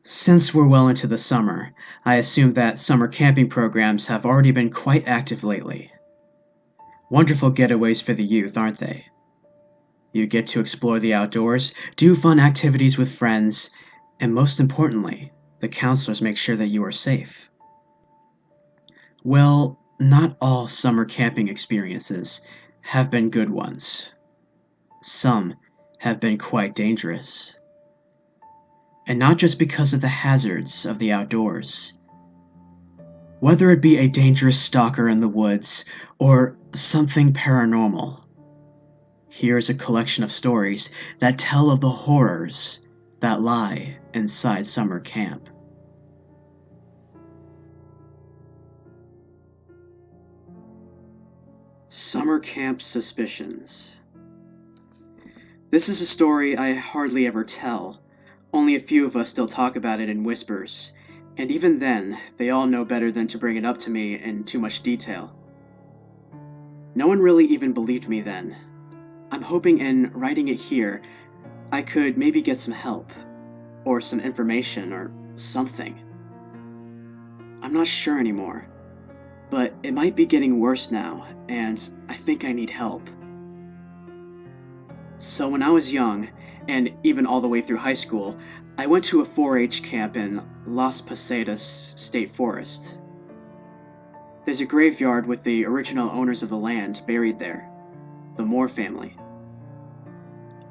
Since we're well into the summer, I assume that summer camping programs have already been quite active lately. Wonderful getaways for the youth, aren't they? You get to explore the outdoors, do fun activities with friends, and most importantly, the counselors make sure that you are safe. Well, not all summer camping experiences have been good ones. Some have been quite dangerous. And not just because of the hazards of the outdoors. Whether it be a dangerous stalker in the woods or something paranormal, here's a collection of stories that tell of the horrors that lie inside summer camp. Summer Camp Suspicions. This is a story I hardly ever tell. Only a few of us still talk about it in whispers, and even then, they all know better than to bring it up to me in too much detail. No one really even believed me then. I'm hoping in writing it here, I could maybe get some help, or some information, or something. I'm not sure anymore, but it might be getting worse now, and I think I need help. So when I was young, and even all the way through high school, I went to a 4-H camp in Las Posadas State Forest. There's a graveyard with the original owners of the land buried there, the Moore family.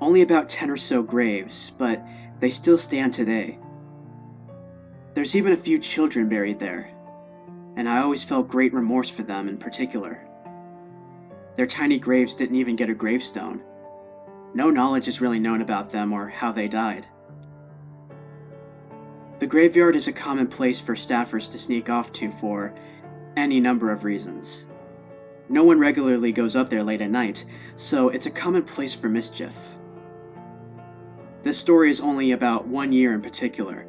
Only about 10 or so graves, but they still stand today. There's even a few children buried there, and I always felt great remorse for them in particular. Their tiny graves didn't even get a gravestone. No knowledge is really known about them or how they died. The graveyard is a common place for staffers to sneak off to for any number of reasons. No one regularly goes up there late at night, so it's a common place for mischief. This story is only about 1 year in particular,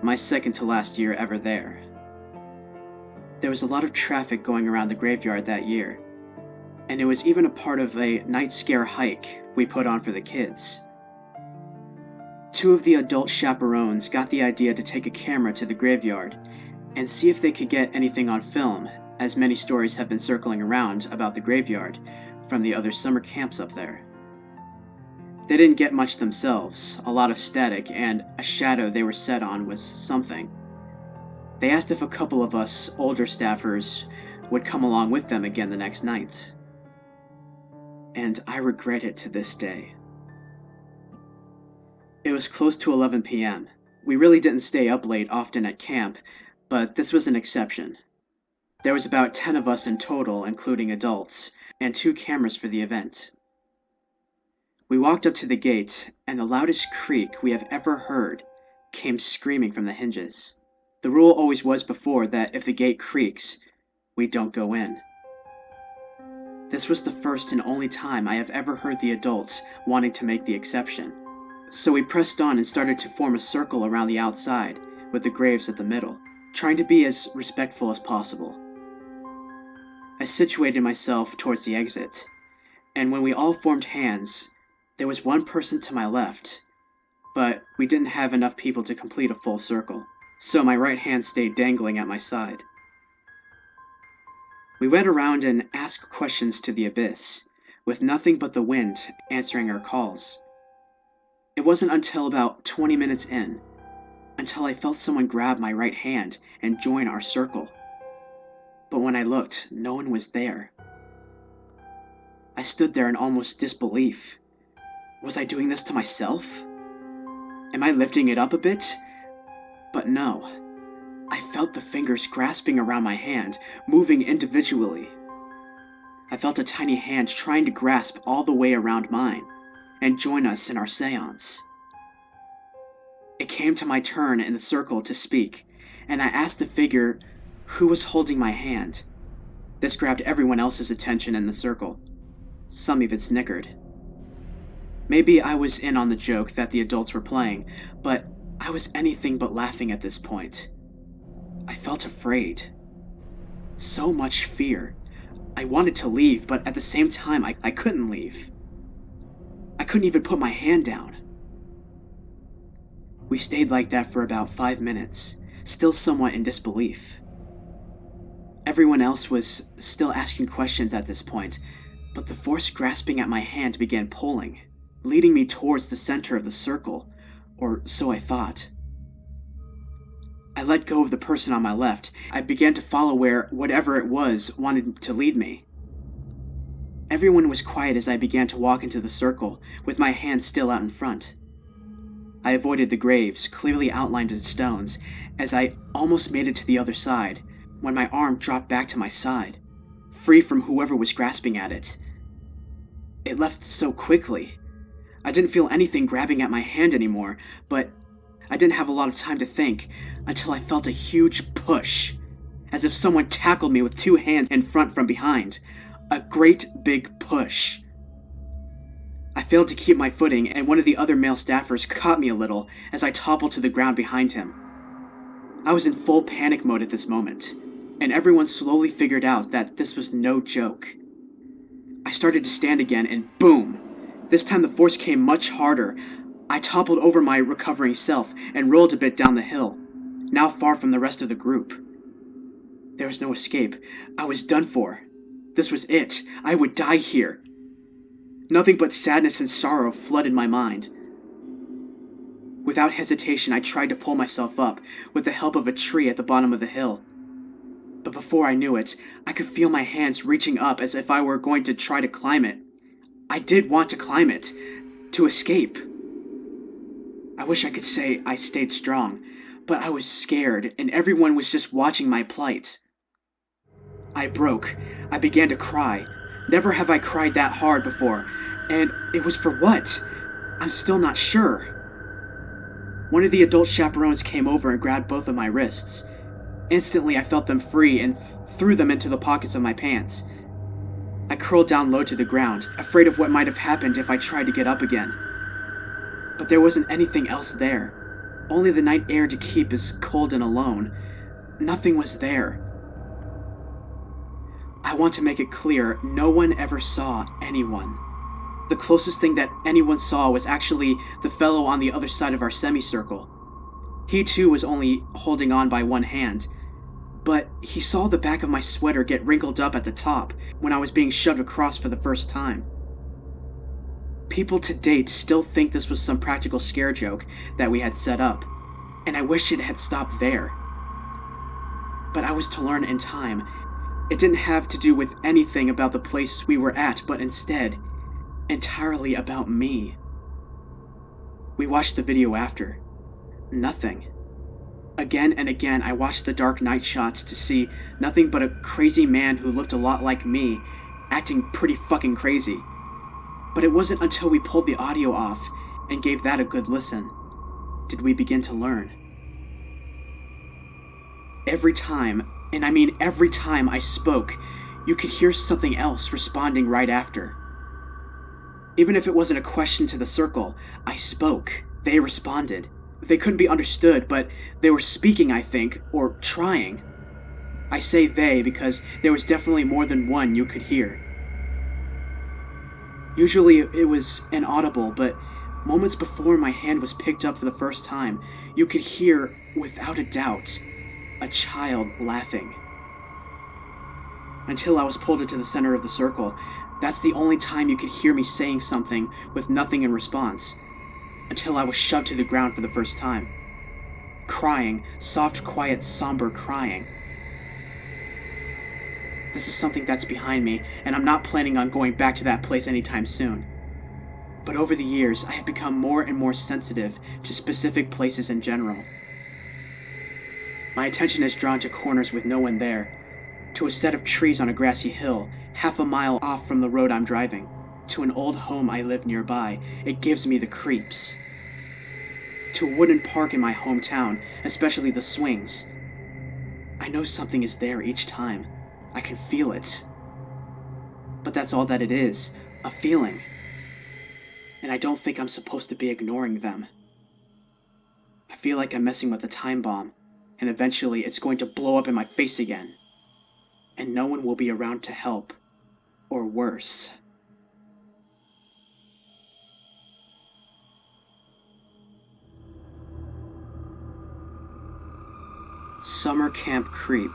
my second to last year ever there. There was a lot of traffic going around the graveyard that year, and it was even a part of a night scare hike we put on for the kids. Two of the adult chaperones got the idea to take a camera to the graveyard and see if they could get anything on film, as many stories have been circling around about the graveyard from the other summer camps up there. They didn't get much themselves, a lot of static, and a shadow they were set on was something. They asked if a couple of us older staffers would come along with them again the next night. And I regret it to this day. It was close to 11 p.m. We really didn't stay up late often at camp, but this was an exception. There was about 10 of us in total, including adults, and 2 cameras for the event. We walked up to the gate, and the loudest creak we have ever heard came screaming from the hinges. The rule always was before that if the gate creaks, we don't go in. This was the first and only time I have ever heard the adults wanting to make the exception. So we pressed on and started to form a circle around the outside, with the graves at the middle, trying to be as respectful as possible. I situated myself towards the exit, and when we all formed hands, there was one person to my left, but we didn't have enough people to complete a full circle, so my right hand stayed dangling at my side. We went around and asked questions to the abyss, with nothing but the wind answering our calls. It wasn't until about 20 minutes in, until I felt someone grab my right hand and join our circle. But when I looked, no one was there. I stood there in almost disbelief. Was I doing this to myself? Am I lifting it up a bit? But no. I felt the fingers grasping around my hand, moving individually. I felt a tiny hand trying to grasp all the way around mine and join us in our seance. It came to my turn in the circle to speak, and I asked the figure who was holding my hand. This grabbed everyone else's attention in the circle. Some even snickered. Maybe I was in on the joke that the adults were playing, but I was anything but laughing at this point. I felt afraid. So much fear. I wanted to leave, but at the same time, I couldn't leave. I couldn't even put my hand down. We stayed like that for about 5 minutes, still somewhat in disbelief. Everyone else was still asking questions at this point, but the force grasping at my hand began pulling, leading me towards the center of the circle, or so I thought. I let go of the person on my left. I began to follow where whatever it was wanted to lead me. Everyone was quiet as I began to walk into the circle, with my hand still out in front. I avoided the graves, clearly outlined in stones, as I almost made it to the other side, when my arm dropped back to my side, free from whoever was grasping at it. It left so quickly. I didn't feel anything grabbing at my hand anymore, but I didn't have a lot of time to think until I felt a huge push, as if someone tackled me with 2 hands in front from behind. A great big push. I failed to keep my footing, and one of the other male staffers caught me a little as I toppled to the ground behind him. I was in full panic mode at this moment, and everyone slowly figured out that this was no joke. I started to stand again, and boom! This time the force came much harder. I toppled over my recovering self and rolled a bit down the hill, now far from the rest of the group. There was no escape. I was done for. This was it. I would die here. Nothing but sadness and sorrow flooded my mind. Without hesitation, I tried to pull myself up with the help of a tree at the bottom of the hill. But before I knew it, I could feel my hands reaching up as if I were going to try to climb it. I did want to climb it, to escape. I wish I could say I stayed strong, but I was scared, and everyone was just watching my plight. I broke. I began to cry. Never have I cried that hard before, and it was for what? I'm still not sure. One of the adult chaperones came over and grabbed both of my wrists. Instantly, I felt them free and threw them into the pockets of my pants. I curled down low to the ground, afraid of what might have happened if I tried to get up again. But there wasn't anything else there. Only the night air to keep us cold and alone. Nothing was there. I want to make it clear, no one ever saw anyone. The closest thing that anyone saw was actually the fellow on the other side of our semicircle. He too was only holding on by one hand, but he saw the back of my sweater get wrinkled up at the top when I was being shoved across for the first time. People to date still think this was some practical scare joke that we had set up, and I wish it had stopped there. But I was to learn in time, it didn't have to do with anything about the place we were at, but instead, entirely about me. We watched the video after. Nothing. Again and again, I watched the dark night shots to see nothing but a crazy man who looked a lot like me, acting pretty fucking crazy. But it wasn't until we pulled the audio off and gave that a good listen did we begin to learn. Every time, and I mean every time I spoke, you could hear something else responding right after. Even if it wasn't a question to the circle, I spoke. They responded. They couldn't be understood, but they were speaking, I think, or trying. I say they because there was definitely more than one you could hear. Usually it was inaudible, but moments before my hand was picked up for the first time, you could hear, without a doubt, a child laughing. Until I was pulled into the center of the circle, that's the only time you could hear me saying something with nothing in response. Until I was shoved to the ground for the first time. Crying, soft, quiet, somber crying. This is something that's behind me, and I'm not planning on going back to that place anytime soon. But over the years, I have become more and more sensitive to specific places in general. My attention is drawn to corners with no one there, to a set of trees on a grassy hill, half a mile off from the road I'm driving, to an old home I live nearby. It gives me the creeps. To a wooden park in my hometown, especially the swings. I know something is there each time. I can feel it. But that's all that it is, a feeling. And I don't think I'm supposed to be ignoring them. I feel like I'm messing with a time bomb, and eventually it's going to blow up in my face again. And no one will be around to help, or worse. Summer Camp Creep.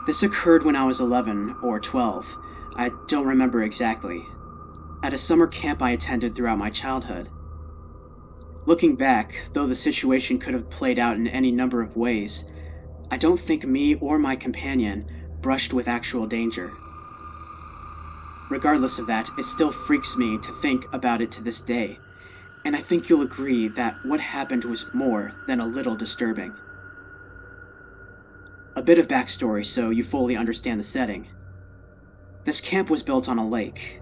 This occurred when I was 11 or 12. I don't remember exactly. At a summer camp I attended throughout my childhood. Looking back, though the situation could have played out in any number of ways, I don't think me or my companion brushed with actual danger. Regardless of that, it still freaks me to think about it to this day, and I think you'll agree that what happened was more than a little disturbing. A bit of backstory so you fully understand the setting. This camp was built on a lake,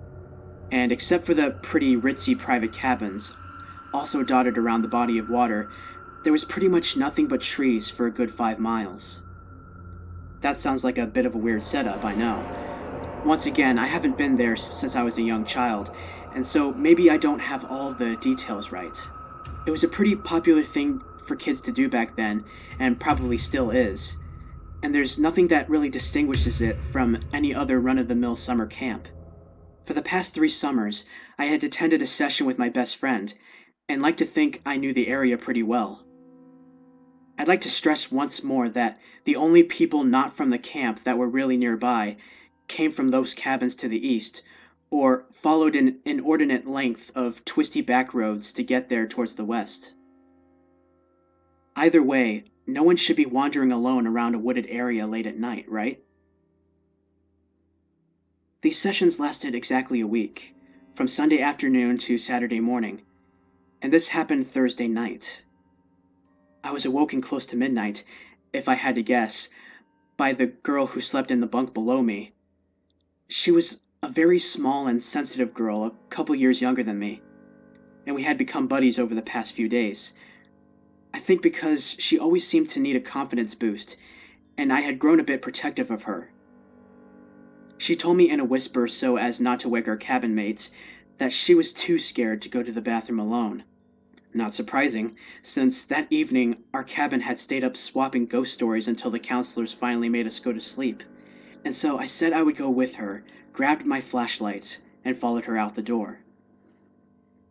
and except for the pretty ritzy private cabins, also dotted around the body of water, there was pretty much nothing but trees for a good 5 miles. That sounds like a bit of a weird setup, I know. Once again, I haven't been there since I was a young child, and so maybe I don't have all the details right. It was a pretty popular thing for kids to do back then, and probably still is, and there's nothing that really distinguishes it from any other run-of-the-mill summer camp. For the past 3 summers, I had attended a session with my best friend, and like to think I knew the area pretty well. I'd like to stress once more that the only people not from the camp that were really nearby came from those cabins to the east, or followed an inordinate length of twisty back roads to get there towards the west. Either way, no one should be wandering alone around a wooded area late at night, right? These sessions lasted exactly a week, from Sunday afternoon to Saturday morning, and this happened Thursday night. I was awoken close to midnight, if I had to guess, by the girl who slept in the bunk below me. She was a very small and sensitive girl, a couple years younger than me, and we had become buddies over the past few days. I think because she always seemed to need a confidence boost, and I had grown a bit protective of her. She told me in a whisper so as not to wake our cabin mates that she was too scared to go to the bathroom alone. Not surprising, since that evening our cabin had stayed up swapping ghost stories until the counselors finally made us go to sleep, and so I said I would go with her, grabbed my flashlight, and followed her out the door.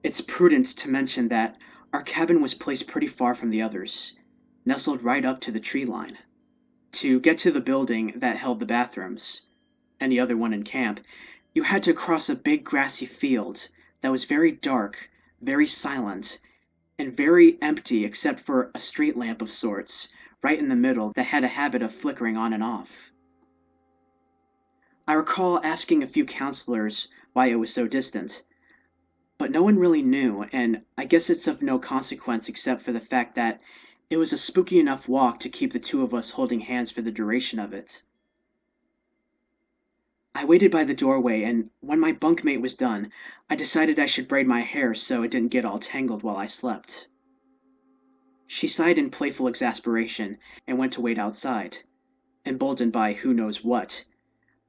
It's prudent to mention that our cabin was placed pretty far from the others, nestled right up to the tree line. To get to the building that held the bathrooms, any other one in camp, you had to cross a big grassy field that was very dark, very silent, and very empty except for a street lamp of sorts, right in the middle that had a habit of flickering on and off. I recall asking a few counselors why it was so distant, but no one really knew, and I guess it's of no consequence except for the fact that it was a spooky enough walk to keep the two of us holding hands for the duration of it. I waited by the doorway, and when my bunkmate was done, I decided I should braid my hair so it didn't get all tangled while I slept. She sighed in playful exasperation and went to wait outside, emboldened by who knows what,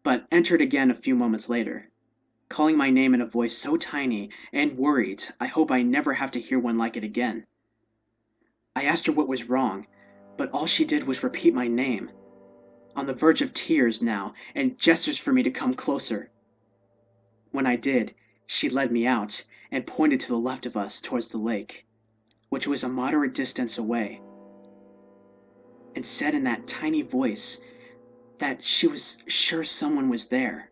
but entered again a few moments later, calling my name in a voice so tiny and worried I hope I never have to hear one like it again. I asked her what was wrong, but all she did was repeat my name, on the verge of tears now, and gestures for me to come closer. When I did, she led me out and pointed to the left of us towards the lake, which was a moderate distance away, and said in that tiny voice that she was sure someone was there.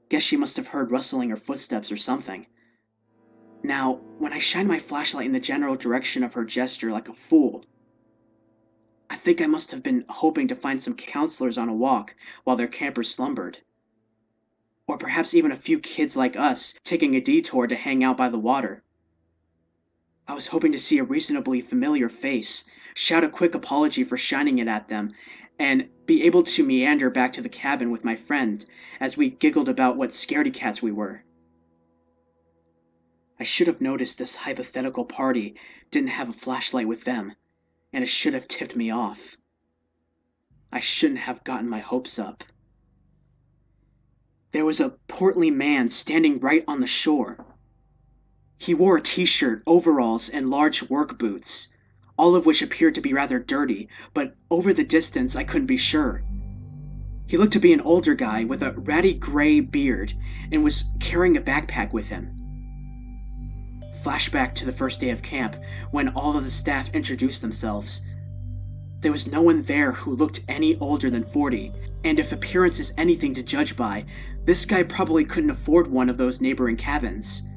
Guess she must have heard rustling or footsteps or something. Now, when I shined my flashlight in the general direction of her gesture like a fool, I think I must have been hoping to find some counselors on a walk while their campers slumbered. Or perhaps even a few kids like us taking a detour to hang out by the water. I was hoping to see a reasonably familiar face, shout a quick apology for shining it at them, and be able to meander back to the cabin with my friend as we giggled about what scaredy cats we were. I should have noticed this hypothetical party didn't have a flashlight with them, and it should have tipped me off. I shouldn't have gotten my hopes up. There was a portly man standing right on the shore. He wore a t-shirt, overalls, and large work boots, all of which appeared to be rather dirty, but over the distance I couldn't be sure. He looked to be an older guy with a ratty gray beard and was carrying a backpack with him. Flashback to the first day of camp, when all of the staff introduced themselves. There was no one there who looked any older than 40, and if appearance is anything to judge by, this guy probably couldn't afford one of those neighboring cabins.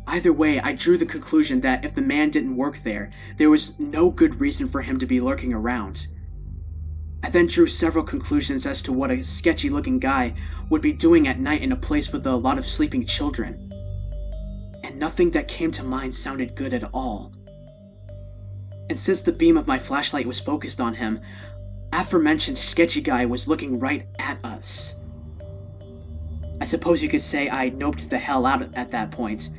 Either way, I drew the conclusion that if the man didn't work there, there was no good reason for him to be lurking around. I then drew several conclusions as to what a sketchy-looking guy would be doing at night in a place with a lot of sleeping children. And nothing that came to mind sounded good at all. And since the beam of my flashlight was focused on him, aforementioned sketchy guy was looking right at us. I suppose you could say I noped the hell out at that point.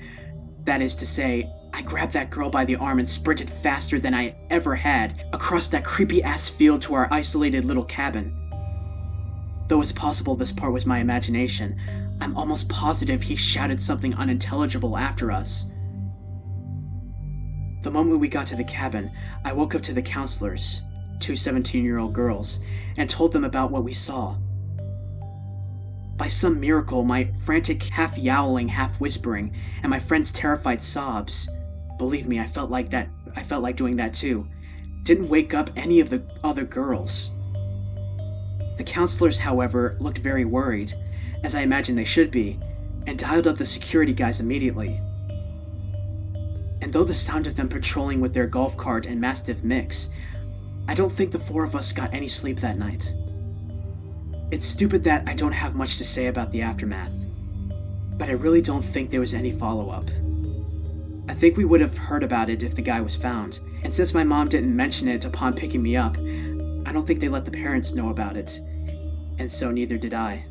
That is to say, I grabbed that girl by the arm and sprinted faster than I ever had across that creepy-ass field to our isolated little cabin. Though it's possible this part was my imagination, I'm almost positive he shouted something unintelligible after us. The moment we got to the cabin, I woke up to the counselors, two 17-year-old girls, and told them about what we saw. By some miracle, my frantic half-yowling, half-whispering, and my friend's terrified sobs, believe me, I felt like doing that too, didn't wake up any of the other girls. The counselors, however, looked very worried, as I imagine they should be, and dialed up the security guys immediately. And though the sound of them patrolling with their golf cart and Mastiff mix, I don't think the four of us got any sleep that night. It's stupid that I don't have much to say about the aftermath, but I really don't think there was any follow-up. I think we would have heard about it if the guy was found, and since my mom didn't mention it upon picking me up, I don't think they let the parents know about it, and so neither did I.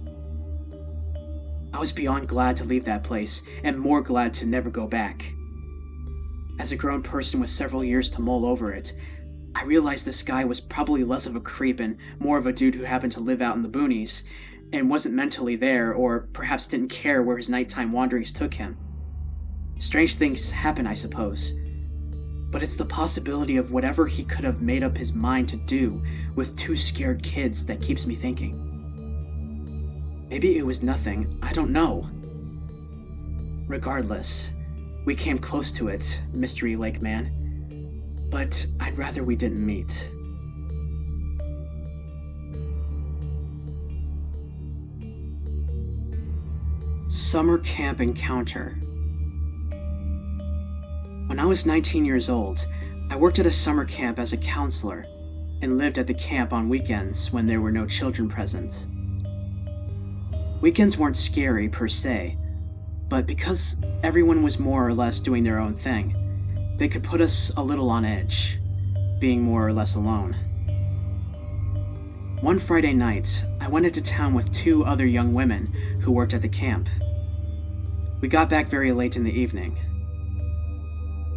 I was beyond glad to leave that place, and more glad to never go back. As a grown person with several years to mull over it, I realized this guy was probably less of a creep and more of a dude who happened to live out in the boonies, and wasn't mentally there, or perhaps didn't care where his nighttime wanderings took him. Strange things happen, I suppose, but it's the possibility of whatever he could have made up his mind to do with two scared kids that keeps me thinking. Maybe it was nothing, I don't know. Regardless, we came close to it, Mystery Lake Man, but I'd rather we didn't meet. Summer Camp Encounter. When I was 19 years old, I worked at a summer camp as a counselor and lived at the camp on weekends when there were no children present. Weekends weren't scary per se, but because everyone was more or less doing their own thing, they could put us a little on edge, being more or less alone. One Friday night, I went into town with two other young women who worked at the camp. We got back very late in the evening.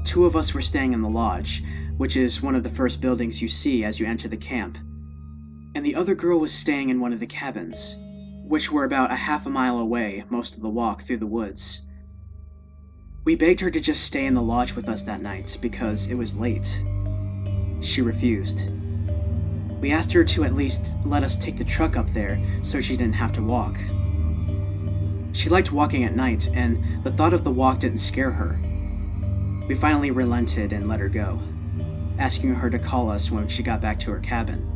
Two of us were staying in the lodge, which is one of the first buildings you see as you enter the camp, and the other girl was staying in one of the cabins, which were about a half a mile away most of the walk through the woods. We begged her to just stay in the lodge with us that night because it was late. She refused. We asked her to at least let us take the truck up there so she didn't have to walk. She liked walking at night, and the thought of the walk didn't scare her. We finally relented and let her go, asking her to call us when she got back to her cabin.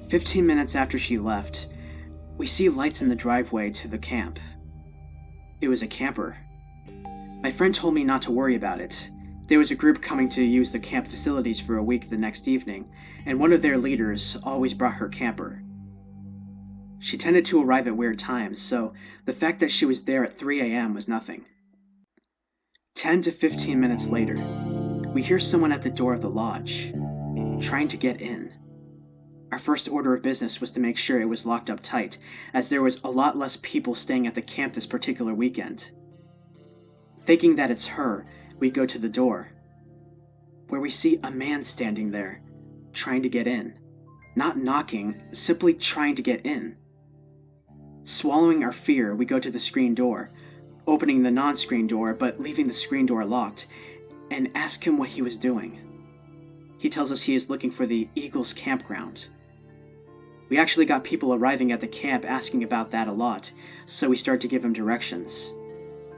15 minutes after she left, we see lights in the driveway to the camp. It was a camper. My friend told me not to worry about it. There was a group coming to use the camp facilities for a week the next evening, and one of their leaders always brought her camper. She tended to arrive at weird times, so the fact that she was there at 3 a.m. was nothing. 10 to 15 minutes later, we hear someone at the door of the lodge, trying to get in. Our first order of business was to make sure it was locked up tight, as there was a lot less people staying at the camp this particular weekend. Thinking that it's her, we go to the door, where we see a man standing there, trying to get in. Not knocking, simply trying to get in. Swallowing our fear, we go to the screen door, opening the non-screen door but leaving the screen door locked, and ask him what he was doing. He tells us he is looking for the Eagles campground. We actually got people arriving at the camp asking about that a lot, so we start to give him directions.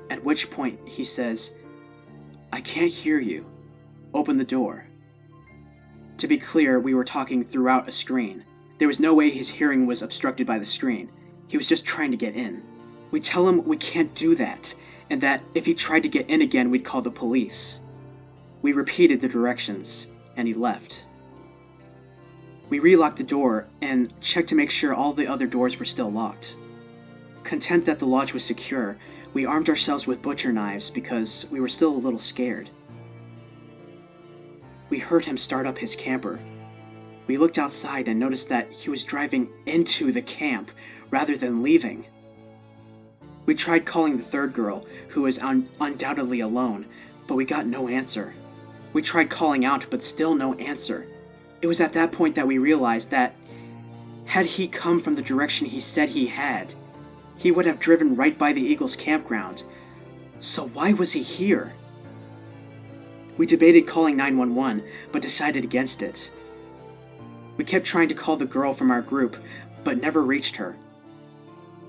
At which point he says, "I can't hear you. Open the door." To be clear, we were talking throughout a screen. There was no way his hearing was obstructed by the screen. He was just trying to get in. We tell him we can't do that, and that if he tried to get in again, we'd call the police. We repeated the directions, and he left. We relocked the door and checked to make sure all the other doors were still locked. Content that the lodge was secure, we armed ourselves with butcher knives because we were still a little scared. We heard him start up his camper. We looked outside and noticed that he was driving into the camp rather than leaving. We tried calling the third girl, who was undoubtedly alone, but we got no answer. We tried calling out, but still no answer. It was at that point that we realized that had he come from the direction he said he had, he would have driven right by the Eagles campground. So why was he here? We debated calling 911, but decided against it. We kept trying to call the girl from our group, but never reached her.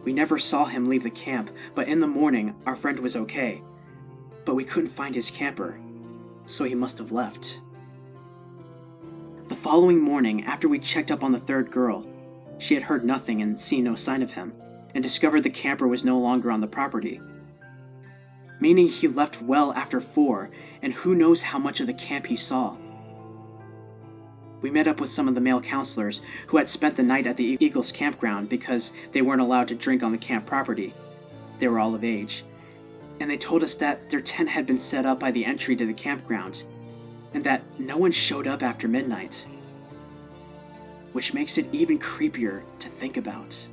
We never saw him leave the camp, but in the morning, our friend was okay. But we couldn't find his camper, so he must have left. The following morning, after we checked up on the third girl, she had heard nothing and seen no sign of him, and discovered the camper was no longer on the property. Meaning he left well after 4, and who knows how much of the camp he saw. We met up with some of the male counselors who had spent the night at the Eagles campground because they weren't allowed to drink on the camp property. They were all of age, and they told us that their tent had been set up by the entry to the campground, and that no one showed up after midnight. Which makes it even creepier to think about.